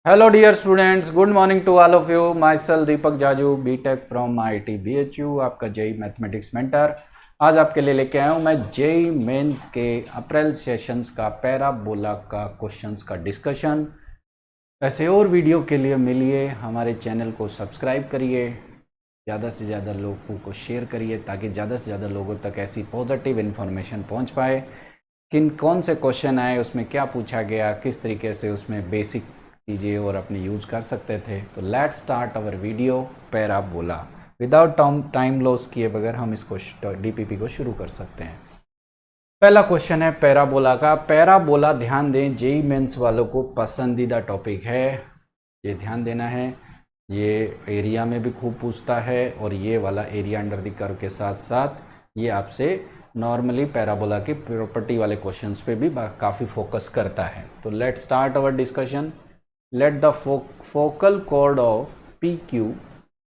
Hello dear students, good morning to all of you. Myself Deepak Jaju, BTech from IIT BHU, आपका JEE mathematics mentor. आज आपके लिए लेके आया हूँ मैं जेई मेंस के अप्रैल सेशंस का पैराबोला का क्वेश्चंस का डिस्कशन। ऐसे और वीडियो के लिए मिलिए, हमारे चैनल को सब्सक्राइब करिए, ज़्यादा से ज़्यादा लोगों को शेयर करिए ताकि ज़्यादा से ज़्यादा लोगों तक ऐसी पॉजिटिव इन्फॉर्मेशन पहुँच पाए। कौन से क्वेश्चन आए, उसमें क्या पूछा गया, किस तरीके से उसमें बेसिक कीजिए और अपने यूज कर सकते थे। तो let's start our video parabola. Without time loss किए बगैर हम इसको डीपीपी को शुरू कर सकते हैं। पहला क्वेश्चन है पैराबोला का। पैराबोला ध्यान दें, जेई मेंस वालों को पसंदीदा टॉपिक है, ये ध्यान देना है। ये एरिया में भी खूब पूछता है और ये वाला एरिया अंडर द कर्व के साथ साथ ये आपसे नॉर्मली पैराबोला की प्रॉपर्टी वाले क्वेश्चंस पे भी काफ़ी फोकस करता है। तो let's start our discussion. Let the focal chord of PQ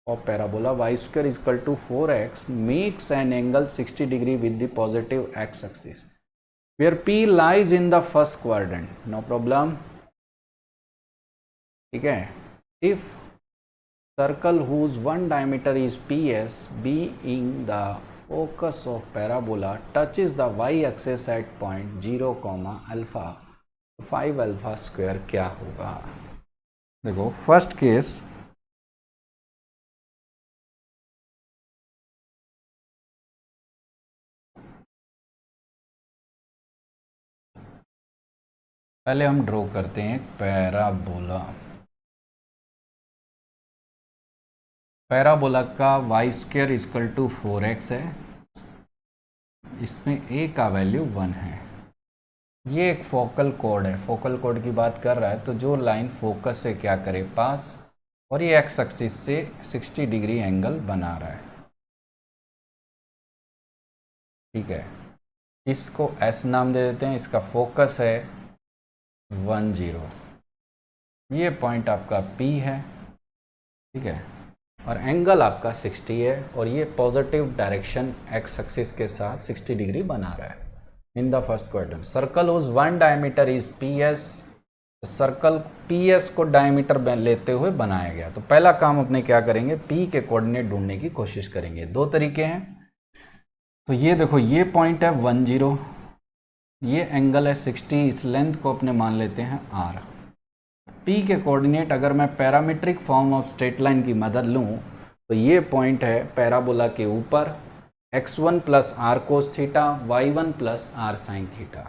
of parabola y square is equal to 4x makes an angle 60 degree with the positive x axis where P lies in the first quadrant. No problem. ठीक है। If circle whose one diameter is PS being the focus of parabola touches the y axis at point 0, alpha, 5 alpha square क्या होगा। देखो first case, पहले हम draw करते हैं parabola. Parabola का y square equal to 4x है, इसमें a का वैल्यू 1 है। ये एक फोकल कोड है, फोकल कोड की बात कर रहा है, तो जो लाइन फोकस से क्या करे पास, और ये एक्स एक्सिस से 60 डिग्री एंगल बना रहा है। ठीक है, इसको S नाम दे देते हैं, इसका फोकस है 1 0। ये पॉइंट आपका P है, ठीक है, और एंगल आपका 60 है और ये पॉजिटिव डायरेक्शन एक्स एक्सिस के साथ 60 डिग्री बना रहा है in the first quadrant. Circle whose one diameter is PS, circle PS को डायमीटर लेते हुए बनाया गया। तो पहला काम अपने क्या करेंगे, P के कोऑर्डिनेट ढूंढने की कोशिश करेंगे। दो तरीके हैं, तो ये देखो ये पॉइंट है 1 0, ये एंगल है 60, इस लेंथ को अपने मान लेते हैं R। P के कोऑर्डिनेट अगर मैं parametric form of straight line की मदद लूँ तो ये पॉइंट है पैराबोला के ऊपर, x1 plus r cos theta, y1 plus r sine theta,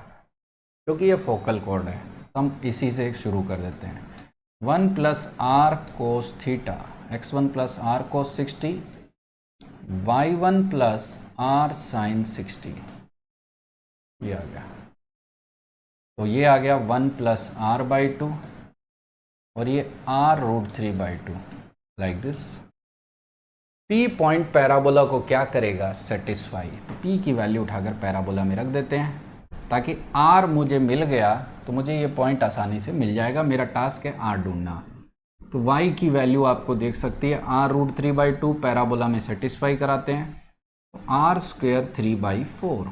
क्योंकि ये फोकल कोड है तो हम इसी से शुरू कर देते हैं। 1 plus r cos theta, x1 plus r cos 60, y1 plus r sine 60, ये आ गया। तो ये आ गया 1 प्लस आर बाई 2 और ये r root 3 by 2, like this. P point parabola को क्या करेगा, सेटिस्फाई। तो P की वैल्यू उठाकर पैराबोला में रख देते हैं ताकि R मुझे मिल गया तो मुझे ये पॉइंट आसानी से मिल जाएगा। मेरा टास्क है R ढूंढना। तो Y की वैल्यू आपको देख सकती है R रूट 3 बाई 2, पैराबोला में सेटिस्फाई कराते हैं तो R स्क्वेयर 3 बाई 4।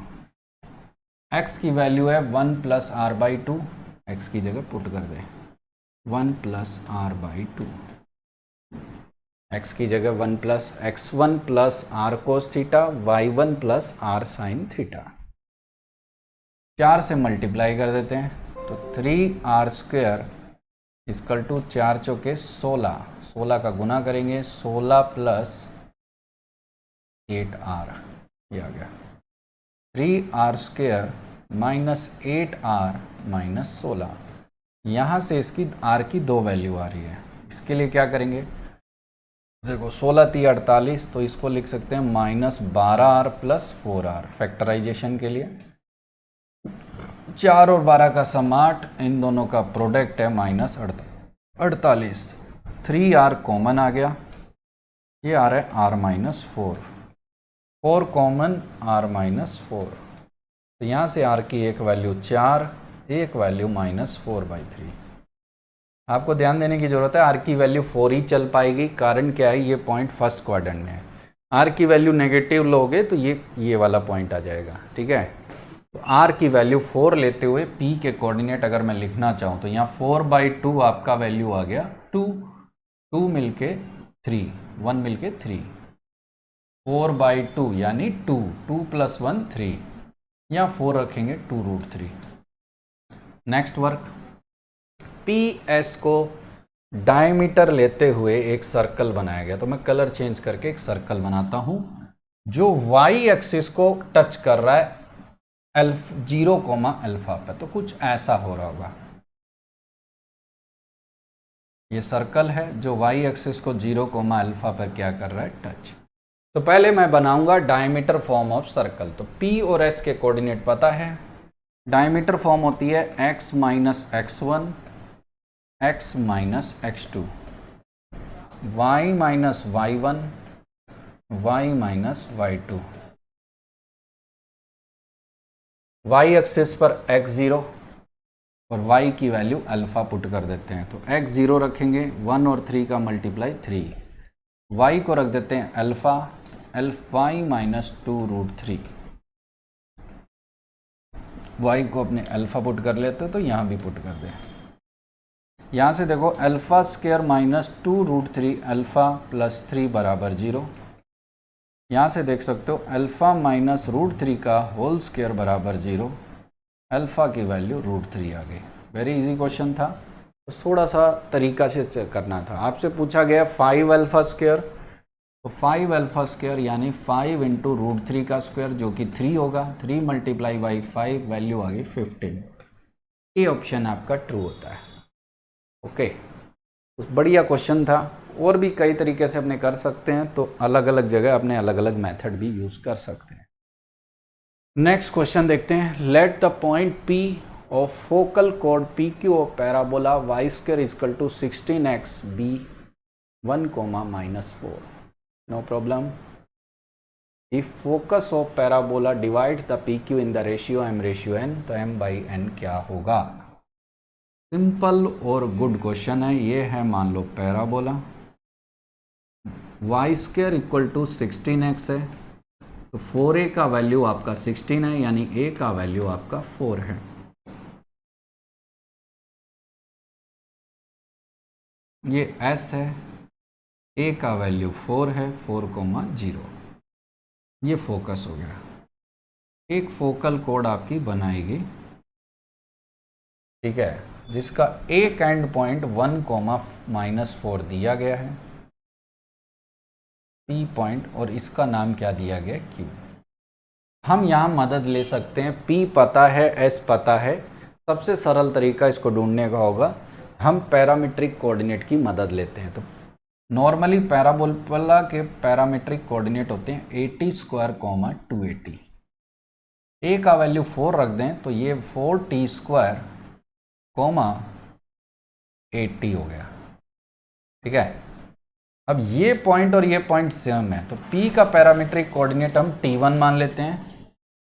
X की वैल्यू है 1 प्लस आर बाई 2, एक्स की जगह पुट कर दें 1 प्लस आर बाई 2, x की जगह 1 plus x1 plus r cos theta, y1 plus r sine theta. 4 से मल्टीप्लाई कर देते हैं तो 3r स्क्वेयर इक्वल टू 4 चौके 16, 16 का गुना करेंगे 16 प्लस 8r, ये आ गया। 3r square minus 8r minus 16। यहाँ से इसकी r की दो वैल्यू आ रही है, इसके लिए क्या करेंगे, देखो 16 3 48, तो इसको लिख सकते हैं minus 12r plus 4r factorisation के लिए। 4 और 12 का सम 8, इन दोनों का प्रोडक्ट है माइनस 48। 3r कॉमन आ गया, ये आ रहा है r minus 4, 4 common r minus 4। तो यहाँ से r की एक वैल्यू 4, एक वैल्यू माइनस 4 बाई 3। आपको ध्यान देने की ज़रूरत है, आर की वैल्यू 4 ही चल पाएगी, कारण क्या है, ये पॉइंट फर्स्ट क्वाड्रेंट में है। आर की वैल्यू नेगेटिव लोगे तो ये वाला पॉइंट आ जाएगा, ठीक है। तो r की वैल्यू 4 लेते हुए p के कोऑर्डिनेट अगर मैं लिखना चाहूँ तो यहाँ 4/2 आपका वैल्यू आ गया 2, 2 मिलके 3, 1 मिलके 3, 4/2 यानी 2, 2 + 1 3, यहाँ 4 रखेंगे 2√3। नेक्स्ट वर्क, पी एस को डायमीटर लेते हुए एक सर्कल बनाया गया। तो मैं कलर चेंज करके एक सर्कल बनाता हूं जो वाई एक्सिस को टच कर रहा है 0, पे। तो कुछ ऐसा हो रहा होगा। ये सर्कल है जो वाई एक्सिस को 0, पर क्या कर रहा है, टच। तो पहले मैं बनाऊंगा डायमीटर फॉर्म ऑफ सर्कल। तो पी और एस के कोऑर्डिनेट पता है। डायमीटर फॉर्म होती है x - x1 x - x2 y - y1 y - y2। y axis पर x0 और y की वैल्यू अल्फा पुट कर देते हैं। तो x0 रखेंगे 1 और 3 का मल्टीप्लाई 3, y को रख देते हैं अल्फा, y - 2√3। y को अपने अल्फा पुट कर लेते हो तो यहाँ भी पुट कर दें। यहाँ से देखो α² - 2√3 अल्फा + 3 = 0। यहाँ से देख सकते हो अल्फा - √3 का होल स्क्वायर = 0। अल्फा की वैल्यू √3 आ गई। वेरी इजी क्वेश्चन था, तो थोड़ा सा तरीका से चेक करना था। आपसे पूछा गया 5α², तो 5α² यानी 5 × √3 का स्क्वायर जो कि 3 होगा। 3 × 5 वैल्यू आ गई 15। ये ऑप्शन आपका ट्रू होता है। ओके, तो बढ़िया क्वेश्चन था। और भी कई तरीके से अपने कर सकते हैं, तो अलग अलग जगह अपने अलग अलग मेथड भी यूज़ कर सकते हैं। नेक्स्ट क्वेश्चन देखते हैं। Let the point P of focal कोड PQ of parabola y² = 16x be 1, -4। No problem. If focus of parabola divides the PQ in the ratio m/n, तो m/n क्या होगा। सिंपल और गुड क्वेश्चन है। ये है मान लो पैराबोला, y² = 16x है, तो 4a का वैल्यू आपका 16 है, यानी a का वैल्यू आपका 4 है। ये s है, a का वैल्यू 4 है, 4,0। ये फोकस हो गया। एक फोकल कोड आपकी बनाएगी, ठीक है, जिसका एक एंड पॉइंट 1, -4 दिया गया है, P पॉइंट, और इसका नाम क्या दिया गया, Q। हम यहाँ मदद ले सकते हैं। P पता है, S पता है। सबसे सरल तरीका इसको ढूंढने का होगा, हम पैरामीट्रिक कोऑर्डिनेट की मदद लेते हैं। तो नॉर्मली पैराबोला के पैरामीट्रिक कोऑर्डिनेट होते हैं 80², 280। a का वैल्यू 4 रख दें तो ये 4t², 80 हो गया। ठीक है, अब ये पॉइंट और ये पॉइंट सेम है, तो P का पैरामीट्रिक कोऑर्डिनेट हम T1 मान लेते हैं,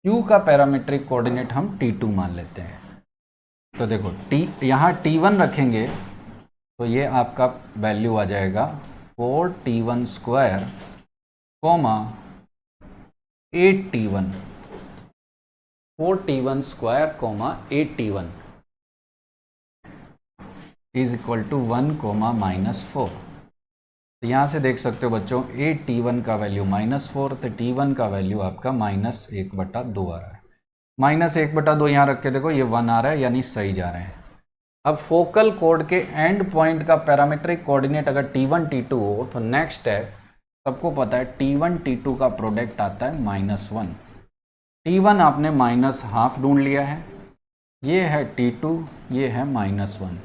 Q का पैरामीट्रिक कोऑर्डिनेट हम T2 मान लेते हैं। तो देखो यहाँ T1 रखेंगे तो ये आपका वैल्यू आ जाएगा 4t1², 8t1, 4t1² 8t1 is equal to 1, -4। तो यहाँ से देख सकते हो बच्चों 8t1 का वैल्यू -4, तो t1 का वैल्यू आपका -1/2 आ रहा है। -1/2 यहाँ रख के देखो ये 1 आ रहा है, यानी सही जा रहे हैं। अब फोकल कोड के एंड पॉइंट का पैरामीट्रिक कोऑर्डिनेट अगर t1 t2 हो तो नेक्स्ट है, सबको पता है t1 t2 का प्रोडक्ट आता है -1। t1 आपने -½ ढूंढ लिया है, ये है t2, ये है -1।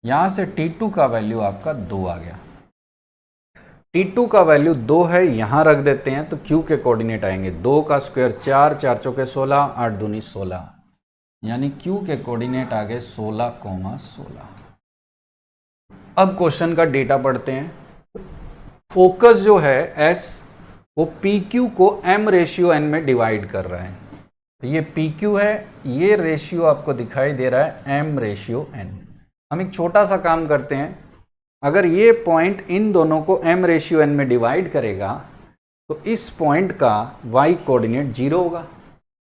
यहाँ से t2 का वैल्यू आपका 2 आ गया। t2 का वैल्यू 2 है, यहाँ रख देते हैं तो q के कोऑर्डिनेट आएंगे 2 का स्क्वायर 4, 4 चौके 16, 8 दूनी 16, यानी q के कोऑर्डिनेट आ गए 16,16। अब क्वेश्चन का डेटा पढ़ते हैं। फोकस जो है S वो PQ को m/n में डिवाइड कर रहा है। तो ये PQ है, ये रेशियो आपको दिखाई दे रहा है m/n। हम एक छोटा सा काम करते हैं, अगर ये पॉइंट इन दोनों को m/n में डिवाइड करेगा तो इस पॉइंट का y कोऑर्डिनेट 0 होगा।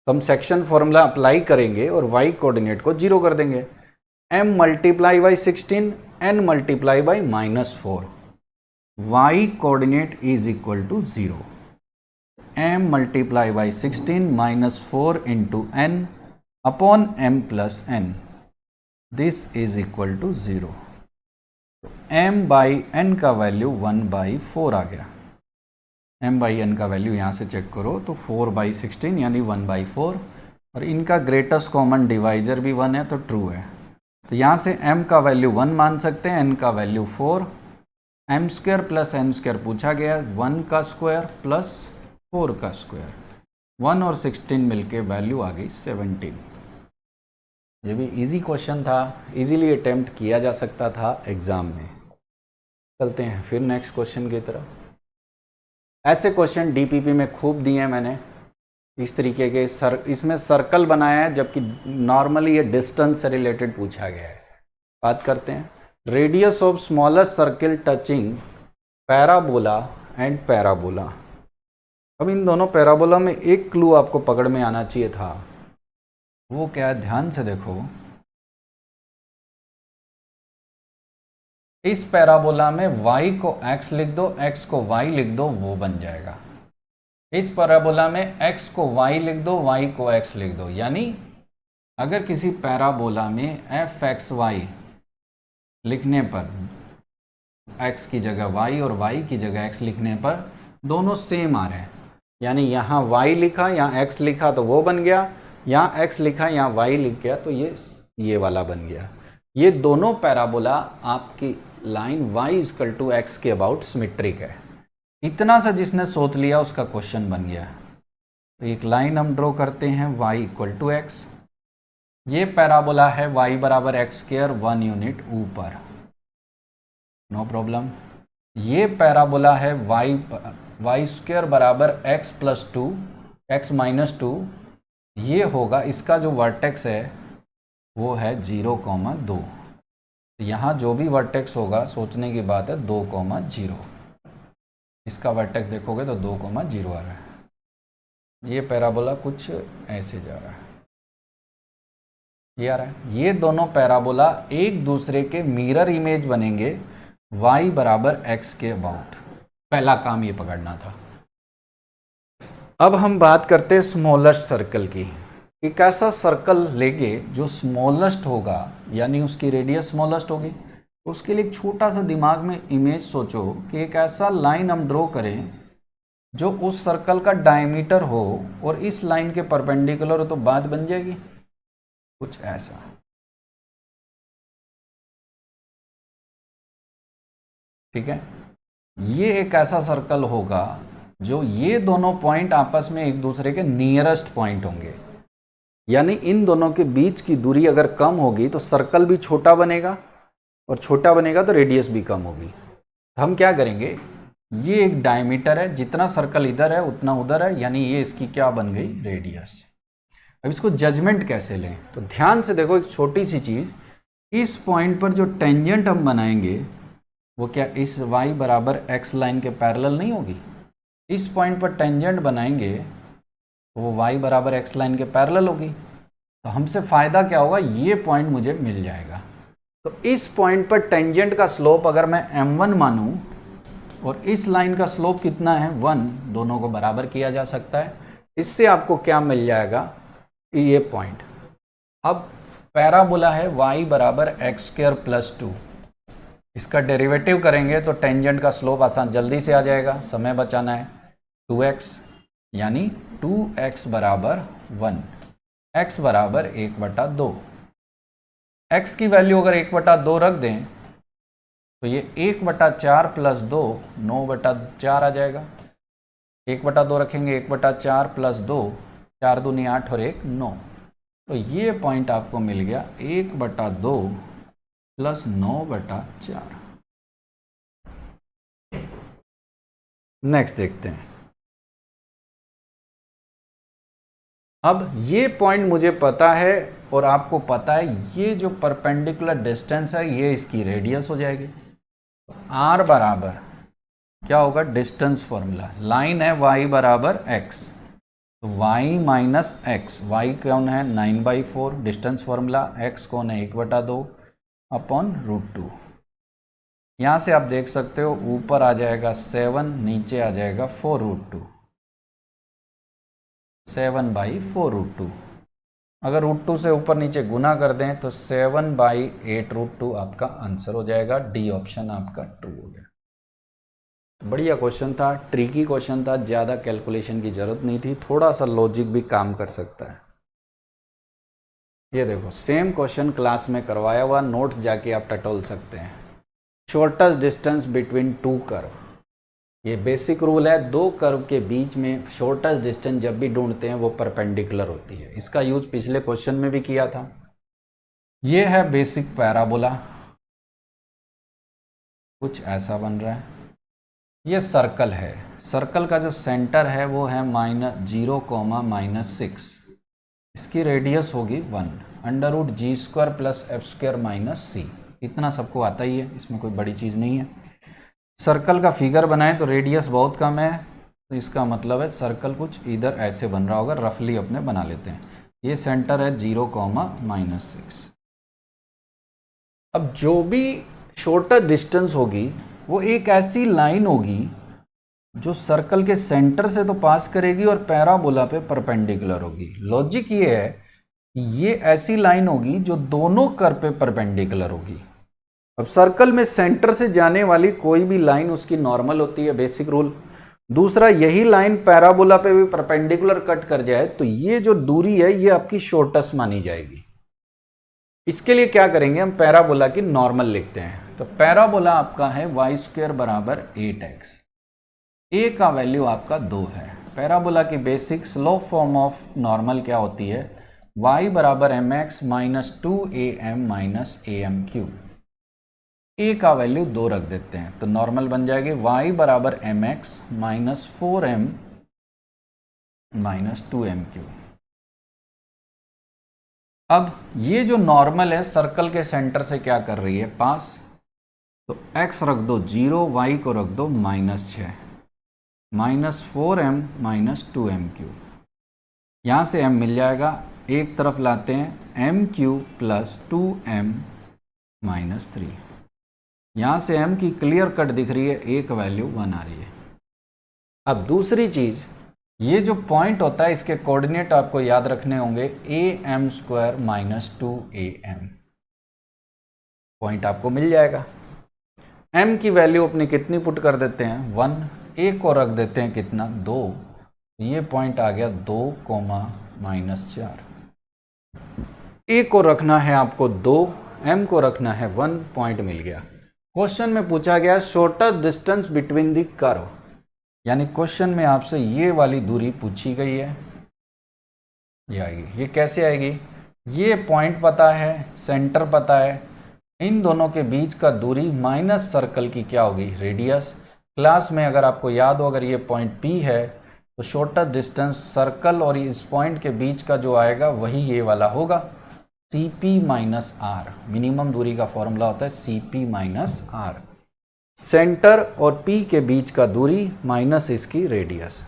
तो हम सेक्शन फॉर्मूला अप्लाई करेंगे और y कोऑर्डिनेट को 0 कर देंगे। m multiply by 16 n multiply by -4, y coordinate is equal to 0। m multiply by 16 -4 into n upon m plus n, this is equal to 0। m by n का value 1/4 आ गया। m by n का value यहाँ से check करो तो 4/16 यानी 1/4, और इनका ग्रेटेस्ट कॉमन डिवाइजर भी 1 है तो ट्रू है। तो यहाँ से m का वैल्यू 1 मान सकते हैं, n का वैल्यू 4, m² प्लस n² पूछा गया, 1 का स्क्वायर प्लस 4 का स्क्वायर, 1 और 16 मिलके वैल्यू आ गई 17। ये भी इजी क्वेश्चन था, इजीली अटेम्प्ट किया जा सकता था एग्जाम में। चलते हैं फिर नेक्स्ट क्वेश्चन की तरफ। ऐसे क्वेश्चन डीपीपी में खूब दिए हैं मैंने, इस तरीके के इसमें सर्कल बनाया है, जबकि नॉर्मली ये डिस्टेंस से रिलेटेड पूछा गया है। बात करते हैं radius of smallest circle touching parabola and parabola. अब इन दोनों पैराबोला में एक क्लू आपको पकड़ में आना चाहिए था, वो क्या है, ध्यान से देखो। इस पैराबोला में y को x लिख दो, x को y लिख दो, वो बन जाएगा। इस पैराबोला में x को y लिख दो, y को x लिख दो, यानी अगर किसी पैराबोला में f(x,y) लिखने पर x की जगह y और y की जगह x लिखने पर दोनों सेम आ रहे हैं, यानी यहाँ y लिखा यहाँ x लिखा तो वो बन गया, यहाँ x लिखा यहाँ y लिख गया तो ये वाला बन गया। ये दोनों पैराबोला आपकी लाइन y = x के अबाउट सिमेट्रिक है। इतना सा जिसने सोच लिया उसका क्वेश्चन बन गया। तो एक लाइन हम ड्रॉ करते हैं y = x। ये पैराबोला है y = x², 1 यूनिट ऊपर, नो प्रॉब्लम। ये पैराबोला है y² = x + 2, x - 2। ये होगा, इसका जो वर्टेक्स है वो है 0,2। यहाँ जो भी वर्टेक्स होगा सोचने की बात है 2,0। इसका वर्टेक्स देखोगे तो 2,0 आ रहा है। ये पैराबोला कुछ ऐसे जा रहा है, ये आ रहा है। ये दोनों पैराबोला एक दूसरे के मिरर इमेज बनेंगे y = x के अबाउट। पहला काम ये पकड़ना था। अब हम बात करते हैं स्मॉलेस्ट सर्कल की। एक ऐसा सर्कल लेंगे जो स्मॉलेस्ट होगा, यानी उसकी रेडियस स्मॉलेस्ट होगी, तो उसके लिए एक छोटा सा दिमाग में इमेज सोचो कि एक ऐसा लाइन हम ड्रॉ करें जो उस सर्कल का डायमीटर हो और इस लाइन के परपेंडिकुलर हो, तो बात बन जाएगी कुछ ऐसा। ठीक है, ये एक ऐसा सर्कल होगा जो ये दोनों पॉइंट आपस में एक दूसरे के नियरेस्ट पॉइंट होंगे, यानी इन दोनों के बीच की दूरी अगर कम होगी तो सर्कल भी छोटा बनेगा, और छोटा बनेगा तो रेडियस भी कम होगी। हम क्या करेंगे, ये एक डायमीटर है, जितना सर्कल इधर है उतना उधर है, यानी ये इसकी क्या बन गई, रेडियस। अब इसको जजमेंट कैसे लें, तो ध्यान से देखो एक छोटी सी चीज़। इस पॉइंट पर जो टेंजेंट हम बनाएंगे वो क्या इस y = x लाइन के पैरेलल नहीं होगी। इस पॉइंट पर टेंजेंट बनाएंगे तो वो y = x लाइन के पैरेलल होगी। तो हमसे फ़ायदा क्या होगा, ये पॉइंट मुझे मिल जाएगा। तो इस पॉइंट पर टेंजेंट का स्लोप अगर मैं m1 मानूं और इस लाइन का स्लोप कितना है 1, दोनों को बराबर किया जा सकता है। इससे आपको क्या मिल जाएगा, ये पॉइंट। अब पैराबोला है y = x² + 2, इसका डेरिवेटिव करेंगे तो टेंजेंट का स्लोप आसान जल्दी से आ जाएगा, समय बचाना है। 2x यानी 2x = 1, x = 1/2। x की वैल्यू अगर 1/2 रख दें तो ये 1/4 + 2 9/4 आ जाएगा। 1/2 रखेंगे, 1/4 + 2, 4 दूनी 8 और 1 9। तो ये पॉइंट आपको मिल गया 1/2 + 9/4। नेक्स्ट देखते हैं। अब ये पॉइंट मुझे पता है और आपको पता है, ये जो परपेंडिकुलर डिस्टेंस है ये इसकी रेडियस हो जाएगी। r बराबर क्या होगा, डिस्टेंस फॉर्मूला, लाइन है y = x, तो y माइनस एक्स, वाई कौन है 9/4 डिस्टेंस फॉर्मूला, x कौन है 1/2 अपॉन √2। यहाँ से आप देख सकते हो ऊपर आ जाएगा 7, नीचे आ जाएगा 4√2, 7/4√2। अगर √2 से ऊपर नीचे गुना कर दें तो 7/8√2 आपका आंसर हो जाएगा। डी ऑप्शन आपका ट्रू हो गया। बढ़िया क्वेश्चन था, ट्रिकी क्वेश्चन था, ज़्यादा कैलकुलेशन की ज़रूरत नहीं थी, थोड़ा सा लॉजिक भी काम कर सकता है। ये देखो सेम क्वेश्चन क्लास में करवाया हुआ, नोट्स जाके आप टटोल सकते हैं। Shortest distance between two curve, ये बेसिक रूल है, दो कर्व के बीच में शॉर्टेस्ट डिस्टेंस जब भी ढूंढते हैं वो परपेंडिकुलर होती है। इसका यूज पिछले क्वेश्चन में भी किया था। ये है बेसिक पैराबोला, कुछ ऐसा बन रहा है। ये सर्कल है, सर्कल का जो सेंटर है वो है -0, -6, इसकी रेडियस होगी 1, √g² + f² - c। इतना सबको आता ही है, इसमें कोई बड़ी चीज़ नहीं है। सर्कल का फिगर बनाए तो रेडियस बहुत कम है, तो इसका मतलब है सर्कल कुछ इधर ऐसे बन रहा होगा, रफली अपने बना लेते हैं। ये सेंटर है 0, -6। अब जो भी शॉर्टर डिस्टेंस होगी वो एक ऐसी लाइन होगी जो सर्कल के सेंटर से तो पास करेगी और पैराबोला पे परपेंडिकुलर होगी। लॉजिक ये है कि ये ऐसी लाइन होगी जो दोनों कर्व पे परपेंडिकुलर होगी। अब सर्कल में सेंटर से जाने वाली कोई भी लाइन उसकी नॉर्मल होती है, बेसिक रूल। दूसरा, यही लाइन पैराबोला पे भी परपेंडिकुलर कट कर जाए तो ये जो दूरी है ये आपकी शॉर्टेस्ट मानी जाएगी। इसके लिए क्या करेंगे, हम पैराबोला की नॉर्मल लिखते हैं। तो पैराबोला आपका है y² = 8x, a का वैल्यू आपका 2 है। पैराबोला की basic slope form of normal क्या होती है, y = mx - 2am - am³। a का वैल्यू 2 रख देते हैं तो नॉर्मल बन जाएगी y = mx - 4m - 2m³। अब ये जो नॉर्मल है सर्कल के सेंटर से क्या कर रही है, पास, तो x रख दो 0, y को रख दो -6, -4m - 2m³। यहाँ से m मिल जाएगा, एक तरफ लाते हैं m³ + 2m - 3। यहाँ से m की क्लियर कट दिख रही है, एक वैल्यू 1 आ रही है। अब दूसरी चीज़, ये जो पॉइंट होता है इसके कोऑर्डिनेट आपको याद रखने होंगे, am² - 2am। पॉइंट आपको मिल जाएगा। m की वैल्यू अपनी कितनी पुट कर देते हैं, 1, a को रख देते हैं कितना, 2, ये पॉइंट आ गया 2, -4। a को रखना है आपको 2, m को रखना है 1, पॉइंट मिल गया। क्वेश्चन में पूछा गया shortest distance between the curve, यानी क्वेश्चन में आपसे ये वाली दूरी पूछी गई है, ये आएगी। ये कैसे आएगी, ये पॉइंट पता है, सेंटर पता है, इन दोनों के बीच का दूरी माइनस सर्कल की क्या होगी, रेडियस। क्लास में अगर आपको याद हो, अगर ये पॉइंट P है तो शॉर्टेस्ट डिस्टेंस सर्कल और इस पॉइंट के बीच का जो आएगा वही ये वाला होगा, CP - R। मिनिमम दूरी का फॉर्मूला होता है CP - R। सेंटर और P के बीच का दूरी माइनस इसकी रेडियस।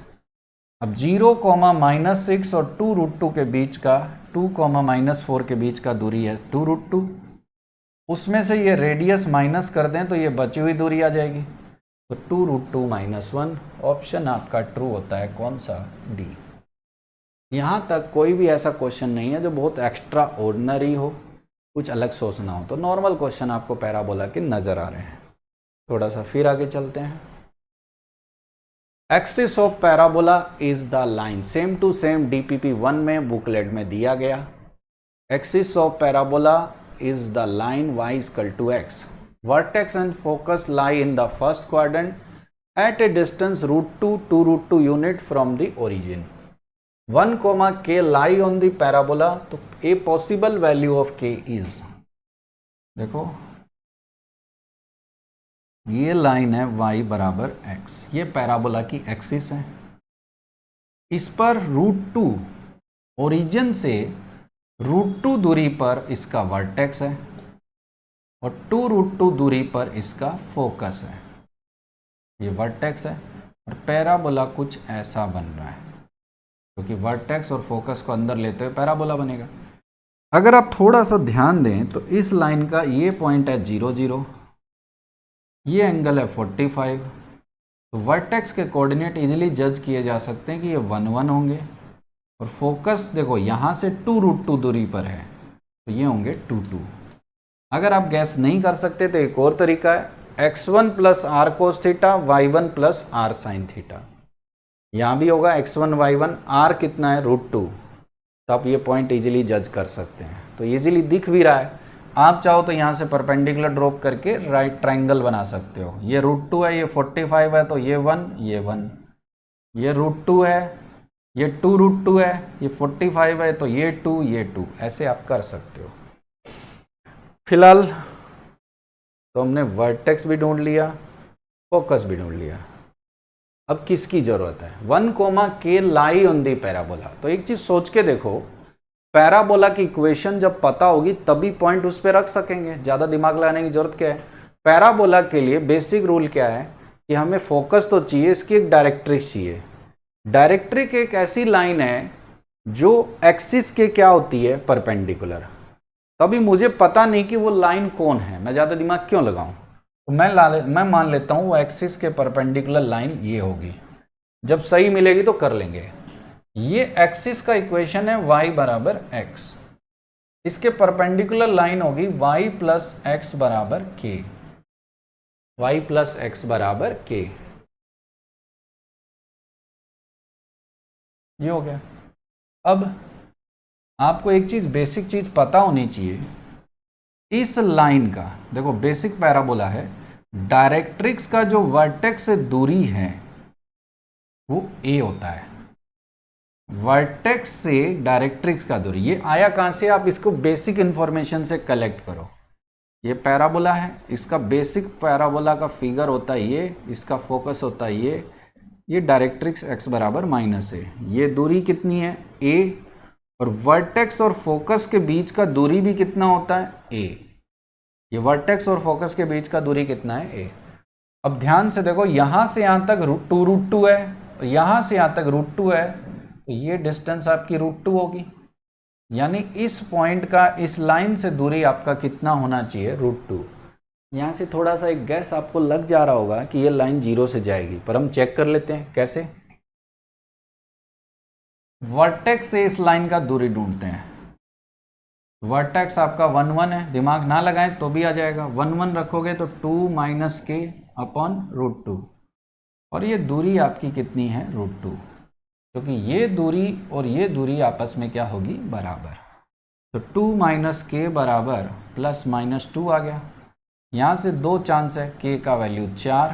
अब 0, -6 और 2√2 के बीच का, 2, -4 के बीच का दूरी है 2√2। उसमें से ये रेडियस माइनस कर दें तो ये बची हुई दूरी आ जाएगी, तो 2√2 - 1। ऑप्शन आपका ट्रू होता है, कौन सा, डी। यहाँ तक कोई भी ऐसा क्वेश्चन नहीं है जो बहुत एक्स्ट्रा ऑर्डिनरी हो, कुछ अलग सोचना हो, तो नॉर्मल क्वेश्चन आपको पैराबोला के नज़र आ रहे हैं। थोड़ा सा फिर आगे चलते हैं। Axis of parabola is the line, same to same DPP 1 में बुकलेट में दिया गया। Axis of parabola is the line y = x. Vertex and focus lie in the first quadrant at a distance √2 2√2 unit from the origin. 1, k lie on the parabola. तो a possible value of k is, देखो ये line है y = x, ये parabola की axis है। इस पर √2 origin से √2 दूरी पर इसका वर्टेक्स है और 2√2 दूरी पर इसका फोकस है, ये वर्टेक्स है और पैराबोला कुछ ऐसा बन रहा है। क्योंकि वर्टेक्स और फोकस को अंदर लेते हुए पैराबोला बनेगा। अगर आप थोड़ा सा ध्यान दें तो इस लाइन का ये पॉइंट है 0 0, ये एंगल है 45, तो वर्टेक्स के कोऑर्डिनेट इजीली जज किए जा सकते हैं कि ये 1 1 होंगे, और फोकस देखो यहाँ से 2√2 दूरी पर है, तो ये होंगे 2 2। अगर आप गैस नहीं कर सकते तो एक और तरीका है, x1 plus r cos theta, y1 plus r sine theta. यहाँ भी होगा x1 y1, r कितना है √2, तो आप ये पॉइंट इजीली जज कर सकते हैं। तो इजीली दिख भी रहा है, आप चाहो तो यहाँ से परपेंडिकुलर ड्रॉप करके राइट ट्रायंगल बना सकते हो। ये √2 है, ये 45 है, तो ये 1 ये 1, ये √2 है, ये 2√2 है, ये 45 है, तो ये 2 ये 2, ऐसे आप कर सकते हो। फिलहाल तो हमने वर्टेक्स भी ढूंढ लिया, फोकस भी ढूंढ लिया, अब किसकी जरूरत है? 1, k lie on the parabola. तो एक चीज सोच के देखो, पैराबोला की इक्वेशन जब पता होगी तभी पॉइंट उस पर रख सकेंगे, ज्यादा दिमाग लगाने की जरूरत क्या है? पैराबोला के लिए बेसिक रूल क्या है कि हमें फोकस तो चाहिए, इसकी एक डायरेक्ट्रिक्स चाहिए। डायरेक्ट्रिक एक ऐसी लाइन है जो एक्सिस के क्या होती है, परपेंडिकुलर। तभी मुझे पता नहीं कि वो लाइन कौन है, मैं ज्यादा दिमाग क्यों लगाऊं, तो मैं मान लेता हूं वो एक्सिस के परपेंडिकुलर लाइन ये होगी। जब सही मिलेगी तो कर लेंगे। ये एक्सिस का इक्वेशन है y बराबर x, इसके परपेंडिकुलर लाइन होगी y प्लस एक्स बराबर k, y प्लस एक्स बराबर k। ये हो गया। अब आपको एक चीज, बेसिक चीज पता होनी चाहिए, इस लाइन का देखो बेसिक पैराबोला है, डायरेक्ट्रिक्स का जो वर्टेक्स से दूरी है वो a होता है। वर्टेक्स से डायरेक्ट्रिक्स का दूरी, ये आया कहां से? आप इसको बेसिक इंफॉर्मेशन से कलेक्ट करो। ये पैराबोला है, इसका बेसिक पैराबोला का फिगर होता है ये, इसका फोकस होता है ये डायरेक्ट्रिक्स x बराबर माइनस a। ये दूरी कितनी है? a। और वर्टेक्स और फोकस के बीच का दूरी भी कितना होता है? a। ये वर्टेक्स और फोकस के बीच का दूरी कितना है? a। अब ध्यान से देखो, यहां से यहां तक √2 है, यहां से यहां तक √2 है, तो ये डिस्टेंस आपकी √2 होगी। यानी इस पॉइंट का इस लाइन से दूरी आपका कितना होना चाहिए? √2। यहां से थोड़ा सा एक गैस आपको लग जा रहा होगा कि ये लाइन 0 से जाएगी, पर हम चेक कर लेते हैं कैसे। वर्टेक्स से इस लाइन का दूरी ढूंढते हैं। वर्टेक्स आपका 1 1 है, दिमाग ना लगाएं तो भी आ जाएगा। 1 1 रखोगे तो 2 - k अपॉन √2, और ये दूरी आपकी कितनी है? √2, क्योंकि ये दूरी और ये दूरी आपस में क्या होगी? बराबर। तो 2 - k बराबर +-2 आ गया। यहाँ से दो चांस है, k का वैल्यू 4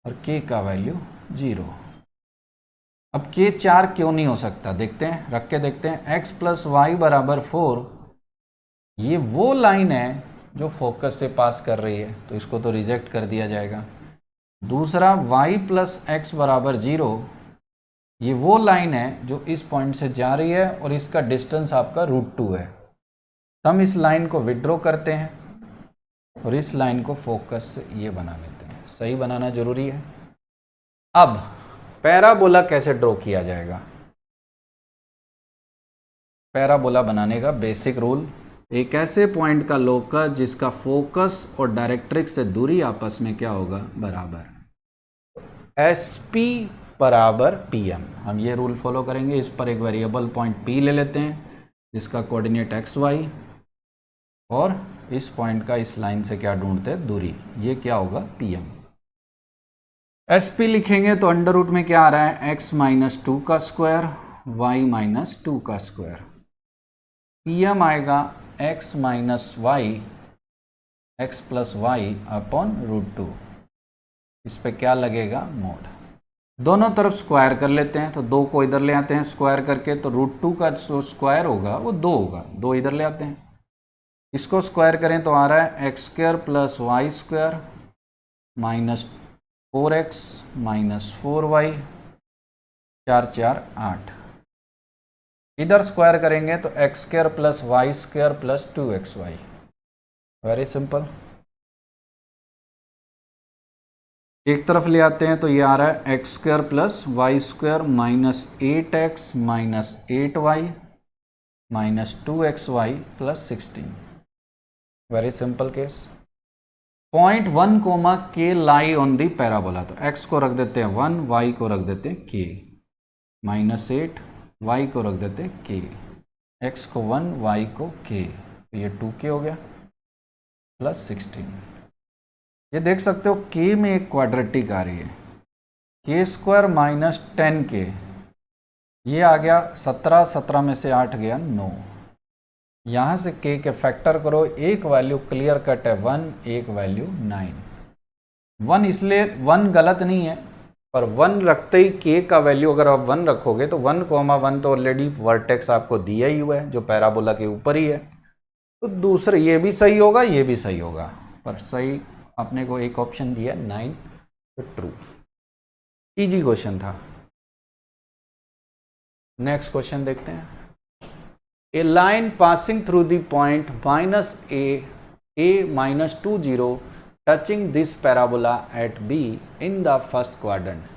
और k का वैल्यू 0। अब k 4 क्यों नहीं हो सकता? देखते हैं, रख के देखते हैं। x + y बराबर 4, ये वो लाइन है जो फोकस से पास कर रही है, तो इसको तो रिजेक्ट कर दिया जाएगा। दूसरा y + x बराबर 0, ये वो लाइन है जो इस पॉइंट से जा रही है और इसका डिस्टेंस आपका √2 है। हम इस लाइन को विड्रॉ करते हैं और इस लाइन को फोकस से ये बना लेते हैं। सही बनाना जरूरी है। अब पैराबोला कैसे ड्रॉ किया जाएगा? पैराबोला बनाने का बेसिक रूल, एक ऐसे पॉइंट का लोकस जिसका फोकस और डायरेक्ट्रिक्स से दूरी आपस में क्या होगा? बराबर। SP बराबर PM, हम ये रूल फॉलो करेंगे। इस पर एक वेरिएबल पॉइंट P ले लेते हैं जिसका कोऑर्डिनेट XY, और इस पॉइंट का इस लाइन से क्या ढूंढते हैं? दूरी। ये क्या होगा? PM। SP लिखेंगे तो अंडर रूट में क्या आ रहा है? x - 2 का स्क्वायर, y - 2 का स्क्वायर। PM आएगा x + y अपॉन √2। इस पे क्या लगेगा? मोड। दोनों तरफ स्क्वायर कर लेते हैं, तो 2 को इधर ले आते हैं स्क्वायर करके, तो √2 का जो स्क्वायर होगा वो 2 होगा, 2 इधर ले आते हैं। इसको स्क्वायर करें तो आ रहा है x² + y² -4x - 4y, 4 4 8। इधर स्क्वायर करेंगे तो x² + y² + 2xy। Very simple. एक तरफ ले आते हैं तो ये आ रहा है x square plus y square minus 8x minus 8y minus 2xy plus 16। Very simple case. Point 1 comma के लाई ऑन दी पैराबोला, तो x को रख देते हैं 1, y को रख देते हैं k, माइनस 8, y को रख देते हैं k, x को 1, y को k, तो ये 2k हो गया प्लस 16। ये देख सकते हो k में एक क्वाड्रेटिक आ रही है, k स्क्वायर माइनस 10k, ये आ गया 17, 17 में से 8 गया 9। यहाँ से k के फैक्टर करो, एक वैल्यू क्लियर कट है 1, एक वैल्यू 9। 1 इसलिए 1 गलत नहीं है, पर 1 रखते ही k का वैल्यू अगर आप 1 रखोगे तो 1,1 तो ऑलरेडी वर्टेक्स आपको दिया ही हुआ है जो पैराबोला के ऊपर ही है, तो दूसरे ये भी सही होगा, ये भी सही होगा, पर सही अपने को एक ऑप्शन दिया 9, तो ट्रू। इजी क्वेश्चन था। नेक्स्ट क्वेश्चन देखते हैं। A line passing through the point minus a minus 2 0 touching this parabola at B in the first quadrant.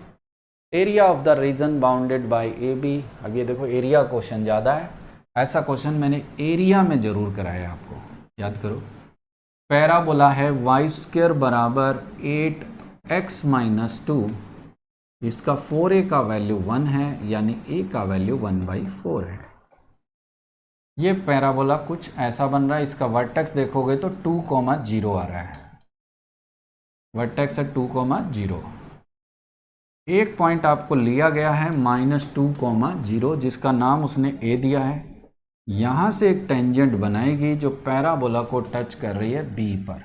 Area of the region bounded by AB। अब ये देखो area question ज़्यादा है, ऐसा question मैंने एरिया में ज़रूर कराया आपको, याद करो। पैराबोला है वाई स्क्वायर बराबर 8x माइनस 2, इसका 4a का वैल्यू 1 है, यानी a का वैल्यू 1/4 है। ये पैराबोला कुछ ऐसा बन रहा है, इसका वर्टेक्स देखोगे तो 2,0 आ रहा है, वर्टेक्स है 2,0। एक पॉइंट आपको लिया गया है -2,0, जिसका नाम उसने ए दिया है। यहाँ से एक टेंजेंट बनाएगी जो पैराबोला को टच कर रही है बी पर।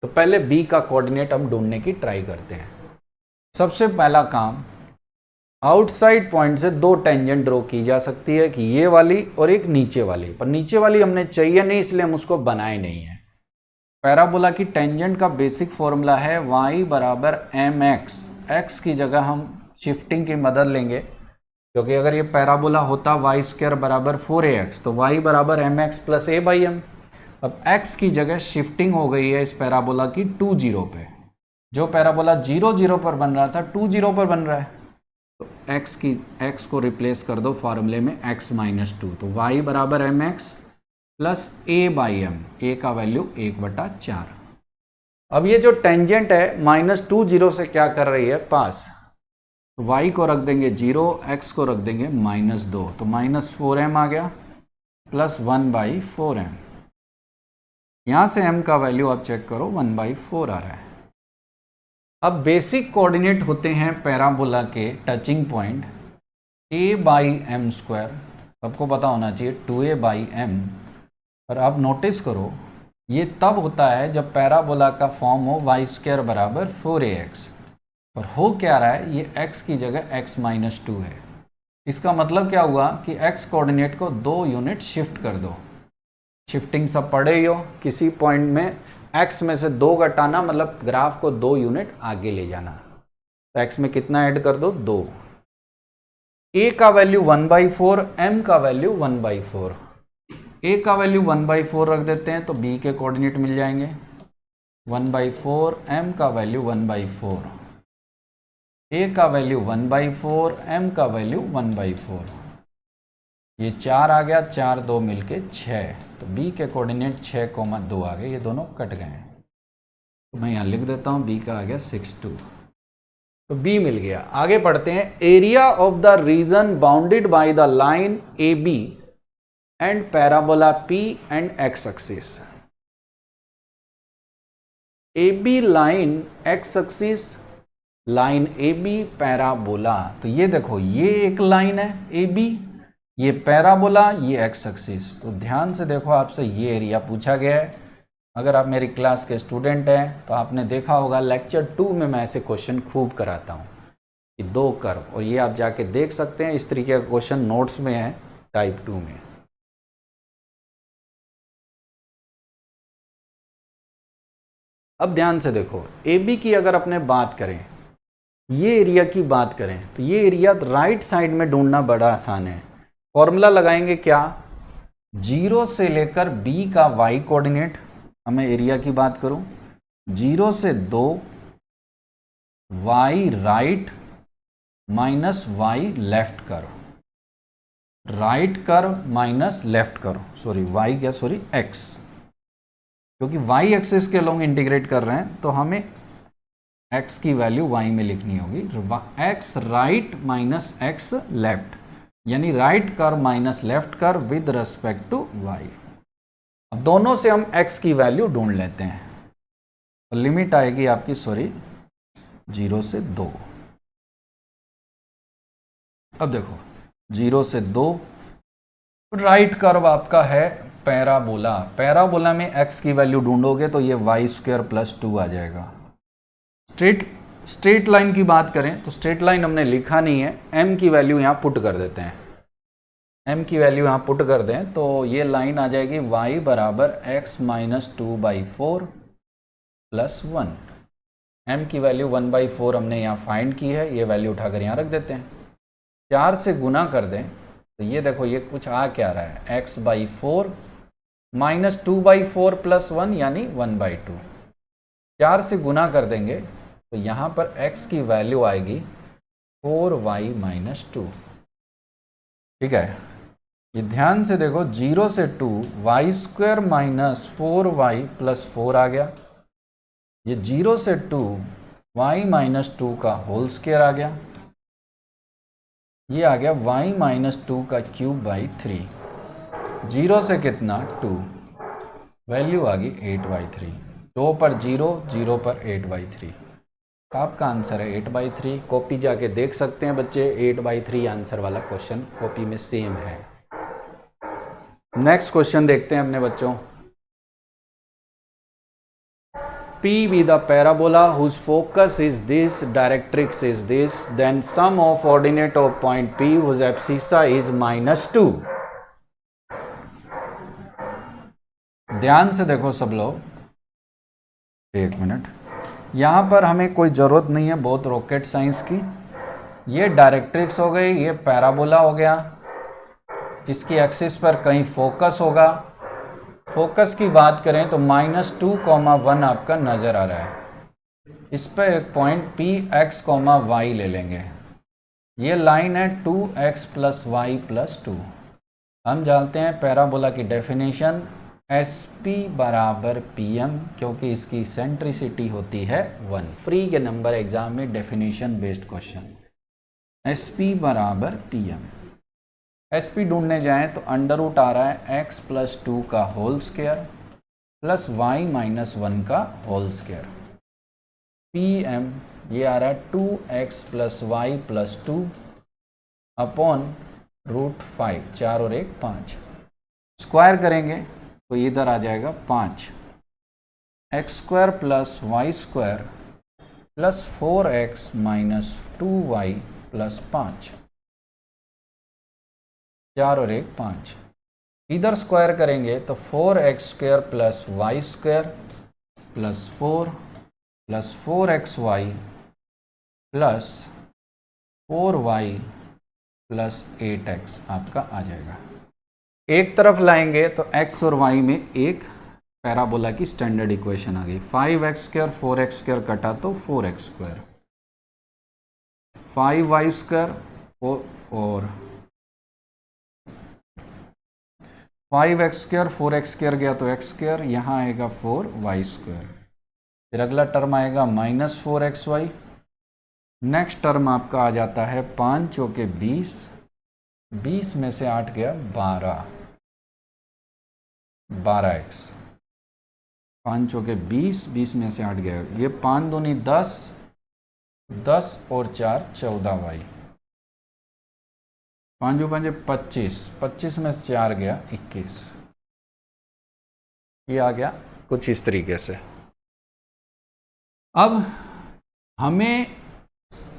तो पहले बी का कोऑर्डिनेट हम ढूंढने की ट्राई करते हैं। सबसे पहला काम, आउटसाइड पॉइंट से 2 टेंजेंट ड्रॉ की जा सकती है, कि ये वाली और एक नीचे वाली, पर नीचे वाली हमने चाहिए नहीं इसलिए हम उसको बनाए नहीं है। पैराबोला की टेंजेंट का बेसिक फॉर्मूला है y बराबर mx, x की जगह हम शिफ्टिंग की मदद लेंगे, क्योंकि अगर ये पैराबोला होता y स्क्वायर बराबर 4ax तो y बराबर mx प्लस a/m। अब x की जगह शिफ्टिंग हो गई है इस पैराबोला की 2 0 पे, जो पैराबोला 0 0 पर बन रहा था 2 0 पर बन रहा है, तो x को रिप्लेस कर दो फार्मूले में x माइनस 2, तो y बराबर mx प्लस a/m, a का वैल्यू 1/4। अब ये जो टेंजेंट है -2 से क्या कर रही है, पास, तो y को रख देंगे 0, x को रख देंगे -2, तो -4m आ गया प्लस 1/4m। यहाँ से m का वैल्यू आप चेक करो 1/4 आ रहा है। अब बेसिक कोऑर्डिनेट होते हैं पैराबोला के टचिंग पॉइंट a/m², सबको पता होना चाहिए 2a/m। और आप नोटिस करो ये तब होता है जब पैराबोला का फॉर्म हो y स्क्वायर बराबर 4ax, और हो क्या रहा है, ये x की जगह x माइनस 2 है। इसका मतलब क्या हुआ कि x कोऑर्डिनेट को 2 यूनिट शिफ्ट कर दो। शिफ्टिंग सब पढ़े ही हो, किसी पॉइंट में x में से 2 घटाना मतलब ग्राफ को 2 यूनिट आगे ले जाना, तो x में कितना ऐड कर दो, 2। a का वैल्यू 1/4, m का वैल्यू 1/4। a का वैल्यू 1/4 रख देते हैं तो b के कोऑर्डिनेट मिल जाएंगे 1/4, m का वैल्यू 1/4, a का वैल्यू 1/4, m का वैल्यू 1/4। ये 4 आ गया, 4 2 मिलके 6, तो b के कोऑर्डिनेट 6,2 आ गए, ये दोनों कट गए हैं, तो मैं यहाँ लिख देता हूँ b का आ गया 6,2, तो b मिल गया। आगे पढ़ते हैं। Area of the region bounded by the line A B and parabola P and x axis. AB line x axis, line AB parabola, तो ये देखो ये एक लाइन है AB, ये पैराबोला, ये x एक्सिस। तो ध्यान से देखो, आपसे ये एरिया पूछा गया है। अगर आप मेरी क्लास के स्टूडेंट हैं तो आपने देखा होगा लेक्चर 2 में मैं ऐसे क्वेश्चन खूब कराता हूँ कि 2 कर्व, और ये आप जाके देख सकते हैं, इस तरीके का क्वेश्चन नोट्स में है टाइप 2 में। अब ध्यान से देखो, AB की अगर अपने बात करें, ये एरिया की बात करें, तो ये एरिया राइट साइड में ढूंढना बड़ा आसान है। फॉर्मूला लगाएंगे क्या, 0 से लेकर B का y कोऑर्डिनेट, हमें एरिया की बात करूं, 0 से 2 y right minus y left curve, right curve minus left curve, sorry y क्या, सॉरी एक्स, क्योंकि वाई एक्सिस के लॉन्ग इंटीग्रेट कर रहे हैं तो हमें एक्स की वैल्यू वाई में लिखनी होगी। X right minus x left, यानी right curve minus left curve with respect to y. अब दोनों से हम एक्स की वैल्यू ढूंढ लेते हैं, तो लिमिट आएगी आपकी, सॉरी 0 से 2। अब देखो 0 से 2, राइट कर्व आपका है पैराबोला, पैराबोला में एक्स की वैल्यू ढूंढोगे तो ये वाई स्क्वायर प्लस 2 आ जाएगा। स्ट्रेट लाइन की बात करें तो स्ट्रेट लाइन हमने लिखा नहीं है, एम की वैल्यू यहाँ पुट कर देते हैं, एम की वैल्यू यहाँ पुट कर दें तो ये लाइन आ जाएगी y बराबर x माइनस 2/4 प्लस 1। m की वैल्यू 1/4 हमने यहाँ फाइंड की है, ये वैल्यू उठाकर यहाँ रख देते हैं। 4 से गुना कर दें तो ये देखो ये कुछ आ क्या रहा है, x/4 माइनस 2/4 प्लस 1 यानी 1/2। 4 से गुना कर देंगे तो यहाँ पर x की वैल्यू आएगी 4y माइनस 2। ठीक है, ये ध्यान से देखो 0 से 2 y square minus 4y plus 4 आ गया, ये 0 से 2 y माइनस 2 का होल स्क्वायर आ गया, ये आ गया y माइनस 2 का क्यूब बाई 3। 0 से कितना 2, वैल्यू आ गई 8/3, 2 पर 0, 0 पर 8/3। आपका आंसर है 8/3। कॉपी जाके देख सकते हैं बच्चे, 8/3 आंसर वाला क्वेश्चन कॉपी में सेम है। नेक्स्ट क्वेश्चन देखते हैं अपने बच्चों। P be the parabola whose focus is this, directrix is this, then sum of ordinate of point P whose abscissa is -2। ध्यान से देखो सब लोग, एक मिनट, यहाँ पर हमें कोई ज़रूरत नहीं है बहुत रॉकेट साइंस की। ये डायरेक्ट्रिक्स हो गई, ये पैराबोला हो गया, इसकी एक्सिस पर कहीं फोकस होगा। फोकस की बात करें तो -2,1 आपका नज़र आ रहा है, इस पर एक पॉइंट पी एक्स वाई ले लेंगे। ये लाइन है 2x प्लस वाई प्लस 2। हम जानते हैं पैराबोला की डेफिनेशन, एस पी बराबर पी एम, क्योंकि इसकी सेंट्रिसिटी होती है 1। फ्री के नंबर एग्जाम में definition based question, S P बराबर पी एम। एस पी ढूंढने जाएं तो अंडर रूट आ रहा है x प्लस 2 का whole square plus y minus 1 का होल स्क्वायर। पी एम ये आ रहा है 2x plus Y plus 2 upon √5, 4 और 1 5। स्क्वायर करेंगे तो इधर आ जाएगा 5, x square plus y square plus 4x minus 2y plus 5, 4 और 1 5। इधर स्क्वायर करेंगे तो 4x square plus y square plus 4 plus 4xy plus 4y plus 8x आपका आ जाएगा। एक तरफ लाएंगे तो x और y में एक पैराबोला की स्टैंडर्ड इक्वेशन आ गई। 5x स्क्वायर 4x स्क्वायर कटा तो 4x स्क्वायर, 5y स्क्वायर और 5x स्क्वायर 4x स्क्वायर गया तो x स्क्वायर, यहाँ आएगा 4y स्क्वायर। फिर अगला टर्म आएगा -4xy। नेक्स्ट टर्म आपका आ जाता है 5 चौके 20, 20 में से 8 गया 12, 12x। 5 चौके 20, 20 में से 8 गया, ये 5 दूनी 10, 10 और 4 14y, 5 5 25, 25 में से 4 गया 21। ये आ गया कुछ इस तरीके से। अब हमें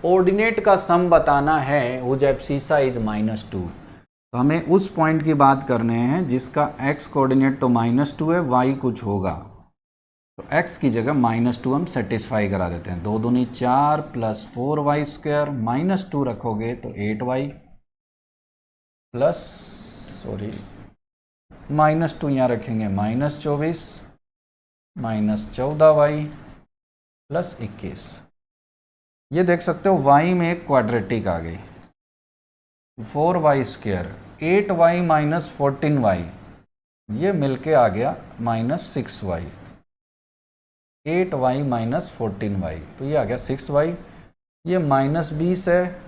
ऑर्डिनेट का सम बताना है, हुज एब्सिसा इज -2। तो हमें उस पॉइंट की बात करने हैं जिसका x कोऑर्डिनेट तो -2 है, y कुछ होगा, तो x की जगह -2 हम सेटिस्फाई करा देते हैं। 2 दूनी 4 प्लस 4y स्क्वायर, -2 रखोगे तो 8y प्लस, सॉरी -2 यहाँ रखेंगे -24 -14y प्लस 21। ये देख सकते हो y में एक क्वाड्रेटिक आ गई, 4y², 8y माइनस 14y, ये मिलके आ गया -6y, 8y माइनस 14y, तो ये आ गया 6y। ये -20 है,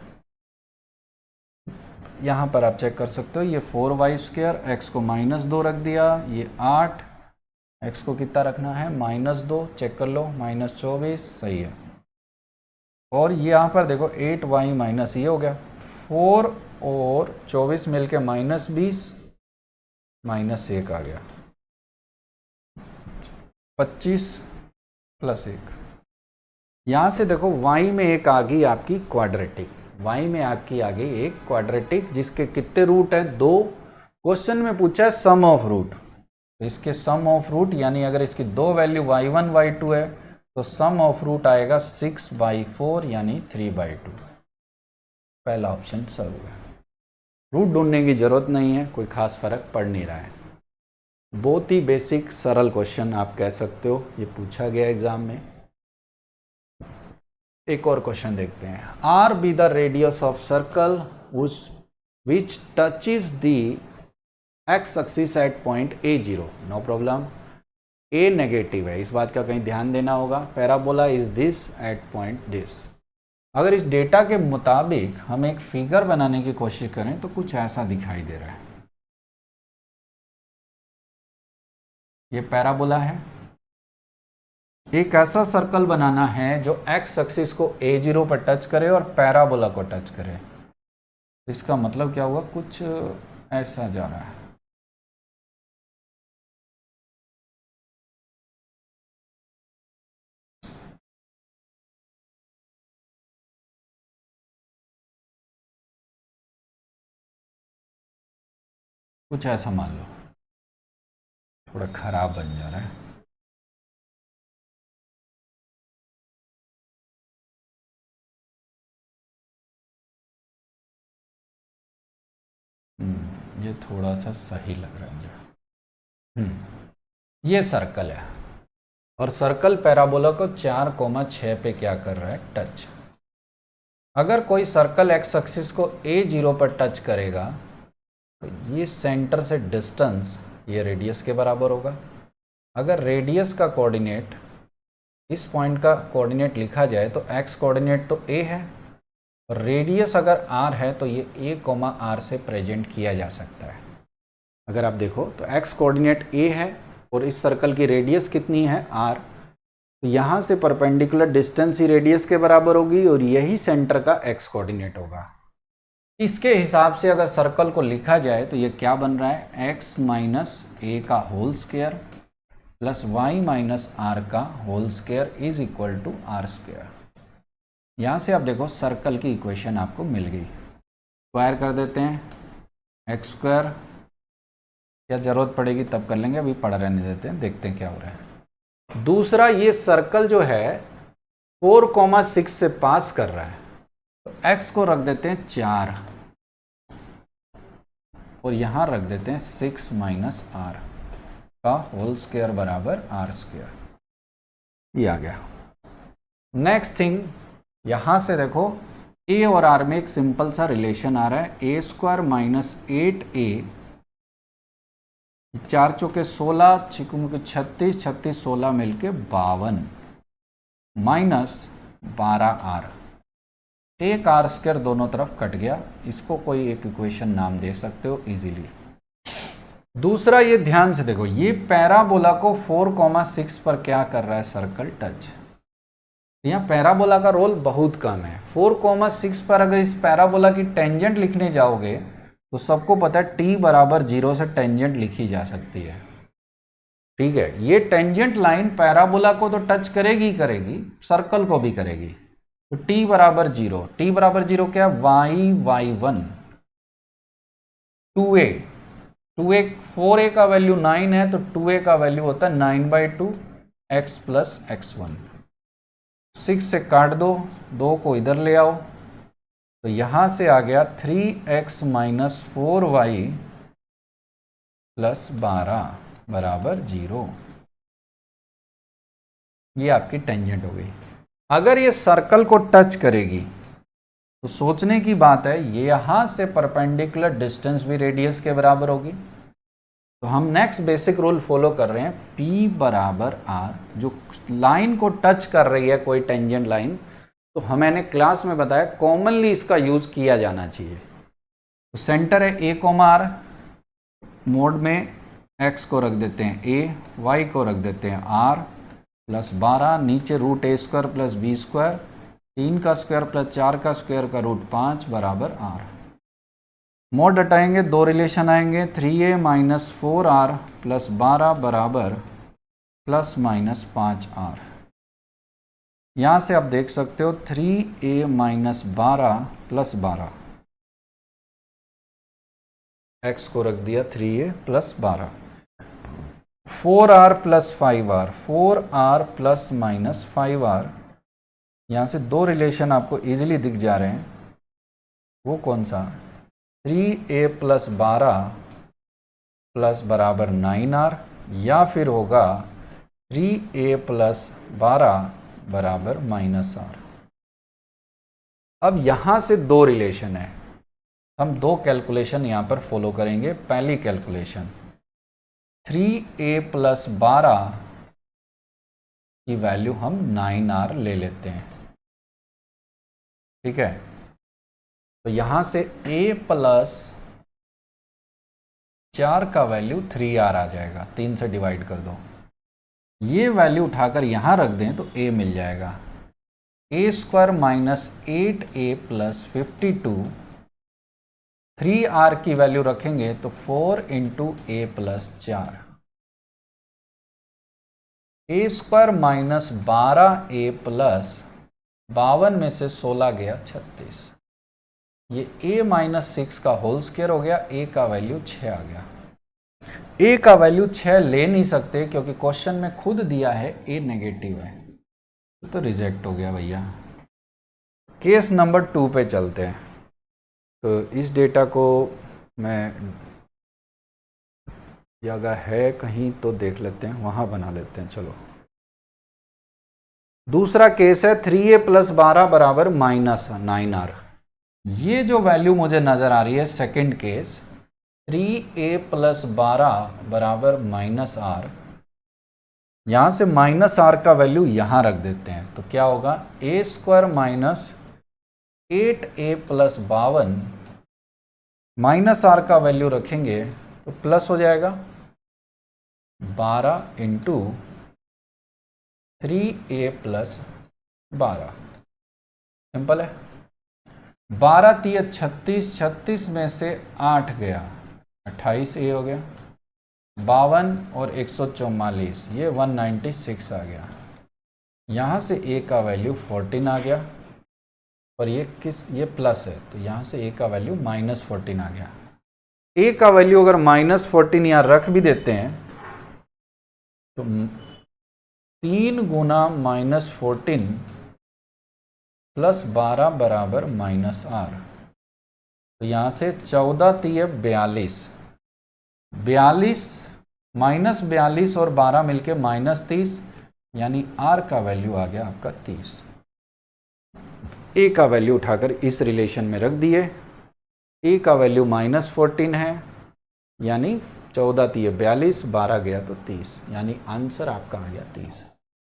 यहाँ पर आप चेक कर सकते हो, ये 4y², x को -2 रख दिया, ये 8, x को कितना रखना है -2, चेक कर लो, -24, सही है। और ये यहाँ पर देखो 8y माइनस ये हो गया 4 और 24 मिलके -20, -1 आ गया, 25 + 1। यहाँ से देखो y में एक आ गई आपकी क्वाड्रेटिक, y में आपकी आ गई एक क्वाड्रेटिक, जिसके कितने रूट है 2। क्वेश्चन में पूछा है सम ऑफ रूट, तो इसके सम ऑफ रूट यानी अगर इसकी 2 वैल्यू y1 y2 है तो सम ऑफ रूट आएगा 6/4 यानी 3/2। पहला ऑप्शन सही है। रूट ढूंढने की जरूरत नहीं है, कोई खास फर्क पड़ नहीं रहा है। बहुत ही बेसिक सरल क्वेश्चन आप कह सकते हो, ये पूछा गया एग्जाम में। एक और क्वेश्चन देखते हैं। R be the radius of circle which touches the x axis at point A0, no problem. A negative है, इस बात का कहीं ध्यान देना होगा। Parabola is this at point this. अगर इस डेटा के मुताबिक हम एक फिगर बनाने की कोशिश करें तो कुछ ऐसा दिखाई दे रहा है। ये पैराबोला है, एक ऐसा सर्कल बनाना है जो एक्स एक्सिस को A0 पर टच करे और पैराबोला को टच करे। इसका मतलब क्या हुआ, कुछ ऐसा जा रहा है। कुछ ऐसा मान लो, थोड़ा खराब बन जा रहा है। ये थोड़ा सा सही लग रहा है मुझे। ये सर्कल है और सर्कल पैराबोला को 4,6 पे क्या कर रहा है, टच। अगर कोई सर्कल एक्स एक्सिस को A0 पर टच करेगा तो ये सेंटर से डिस्टेंस ये रेडियस के बराबर होगा। अगर रेडियस का कोऑर्डिनेट, इस पॉइंट का कोऑर्डिनेट लिखा जाए तो एक्स कोऑर्डिनेट तो A है और रेडियस अगर R है तो ये A, R से प्रेजेंट किया जा सकता है। अगर आप देखो तो एक्स कोऑर्डिनेट A है और इस सर्कल की रेडियस कितनी है R, तो यहाँ से परपेंडिकुलर डिस्टेंस ही रेडियस के बराबर होगी और यही सेंटर का एक्स कोऑर्डिनेट होगा। इसके हिसाब से अगर सर्कल को लिखा जाए तो ये क्या बन रहा है, x - A का whole square plus y - R का whole square is equal to R²। यहाँ से आप देखो सर्कल की इक्वेशन आपको मिल गई। स्क्वायर कर देते हैं, x², क्या जरूरत पड़ेगी तब कर लेंगे, अभी पढ़ रहने देते हैं, देखते हैं क्या हो रहा है। दूसरा, ये सर्कल जो है 4,6 से पास कर रहा है, तो x को रख देते हैं 4 और यहां रख देते हैं 6 - R का होल स्क्वायर बराबर R²। ये आ गया। नेक्स्ट थिंग, यहां से देखो A और R में एक सिंपल सा रिलेशन आ रहा है, A² - 8A, 4 चौके 16, चिकुम के 36, 36 16 मिलके 52 -12R। एक R² दोनों तरफ कट गया, इसको कोई एक इक्वेशन नाम दे सकते हो इजीली। दूसरा, ये ध्यान से देखो, ये पैराबोला को 4,6 पर क्या कर रहा है, सर्कल टच। यहाँ पैराबोला का रोल बहुत कम है। 4,6 पर अगर इस पैराबोला की टेंजेंट लिखने जाओगे तो सबको पता है t = 0 से टेंजेंट लिखी जा सकती है। ठीक है, ये टेंजेंट लाइन पैराबोला को तो टच करेगी ही करेगी, सर्कल को भी करेगी। तो t = 0, t = 0 क्या, y1 2a, 4a का वैल्यू 9 है तो 2a का वैल्यू होता है 9/2 x + x1। 6 से काट दो, 2 को इधर ले आओ, तो यहां से आ गया 3x - 4y + 12 = 0। ये आपकी टेंजेंट हो गई। अगर ये सर्कल को टच करेगी तो सोचने की बात है, ये यहाँ से परपेंडिकुलर डिस्टेंस भी रेडियस के बराबर होगी। तो हम नेक्स्ट बेसिक रूल फॉलो कर रहे हैं, P बराबर R। जो लाइन को टच कर रही है कोई टेंजेंट लाइन, तो मैंने क्लास में बताया कॉमनली इसका यूज किया जाना चाहिए। तो सेंटर है A, R, मोड में x को रख देते हैं a, y को रख देते हैं r प्लस 12, नीचे root a square plus b square, 3 का स्क्वायर प्लस 4 का स्क्वायर का रूट 5 बराबर r। मोड हटाएंगे, दो रिलेशन आएंगे, 3a माइनस 4r प्लस 12 बराबर प्लस माइनस 5r। यहाँ से आप देख सकते हो 3a माइनस 12 प्लस 12, x को रख दिया 3a plus 12, 4r plus 5r, 4r plus minus 5r। यहाँ से दो रिलेशन आपको इजीली दिख जा रहे हैं, वो कौन सा, 3a प्लस 12 प्लस बराबर 9r, या फिर होगा 3a प्लस 12 बराबर माइनस r। अब यहाँ से दो रिलेशन है, हम दो कैलकुलेशन यहाँ पर फॉलो करेंगे। पहली कैलकुलेशन 3a प्लस 12 की वैल्यू हम 9r ले लेते हैं, ठीक है। तो यहाँ से a प्लस 4 का वैल्यू 3r आ जाएगा, 3 से डिवाइड कर दो, ये वैल्यू उठाकर यहाँ रख दें तो a मिल जाएगा, a square minus 8a plus 52, 3r की वैल्यू रखेंगे तो 4 into a plus 4, a square minus 12a plus 52 में से 16 गया 36, ये a माइनस 6 का होल स्क्वायर हो गया, a का वैल्यू 6 आ गया। a का वैल्यू 6 ले नहीं सकते क्योंकि क्वेश्चन में खुद दिया है a नेगेटिव है, तो रिजेक्ट हो गया भैया। केस नंबर 2 पे चलते हैं। तो इस डेटा को मैं, जगह है कहीं तो देख लेते हैं, वहाँ बना लेते हैं। चलो दूसरा केस है 3a प्लस 12 बराबर माइनस 9r। ये जो वैल्यू मुझे नज़र आ रही है सेकंड केस, 3a प्लस 12 बराबर माइनस r, यहाँ से माइनस r का वैल्यू यहाँ रख देते हैं, तो क्या होगा, a square minus 8a plus 52, minus r का वैल्यू रखेंगे तो प्लस हो जाएगा 12 इंटू 3a प्लस 12, सिंपल है। 12 3 36, 36 में से 8 गया 28a हो गया, 52 और 144, ये 196 आ गया। यहाँ से a का वैल्यू 14 आ गया, और ये प्लस है तो यहाँ से a का वैल्यू माइनस 14 आ गया। a का वैल्यू अगर माइनस 14 यहाँ रख भी देते हैं तो 3 गुना माइनस 14 प्लस 12 बराबर माइनस r, तो यहाँ से 14 3 42, 42 माइनस 42 और 12 मिलके माइनस 30, यानी r का वैल्यू आ गया आपका 30। a का वैल्यू उठाकर इस रिलेशन में रख दिए, a का वैल्यू माइनस 14 है, यानी 14 3 42, 12 गया तो 30, यानी आंसर आपका आ गया 30।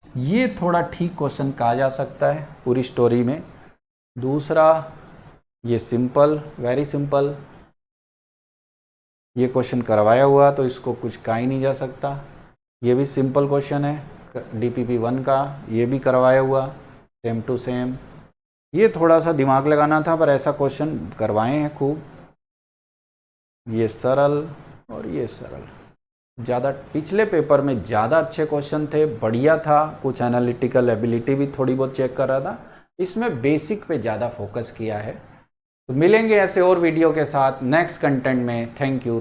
ये थोड़ा ठीक क्वेश्चन कहा जा सकता है पूरी स्टोरी में। दूसरा ये सिंपल, वेरी सिंपल, ये क्वेश्चन करवाया हुआ तो इसको कुछ कहा ही नहीं जा सकता। ये भी सिंपल क्वेश्चन है DPP 1 का, ये भी करवाया हुआ सेम टू सेम। ये थोड़ा सा दिमाग लगाना था, पर ऐसा क्वेश्चन करवाए हैं खूब। ये सरल और ये सरल, ज़्यादा पिछले पेपर में ज़्यादा अच्छे क्वेश्चन थे, बढ़िया था, कुछ एनालिटिकल एबिलिटी भी थोड़ी बहुत चेक कर रहा था। इसमें बेसिक पे ज़्यादा फोकस किया है। तो मिलेंगे ऐसे और वीडियो के साथ नेक्स्ट कंटेंट में। Thank you.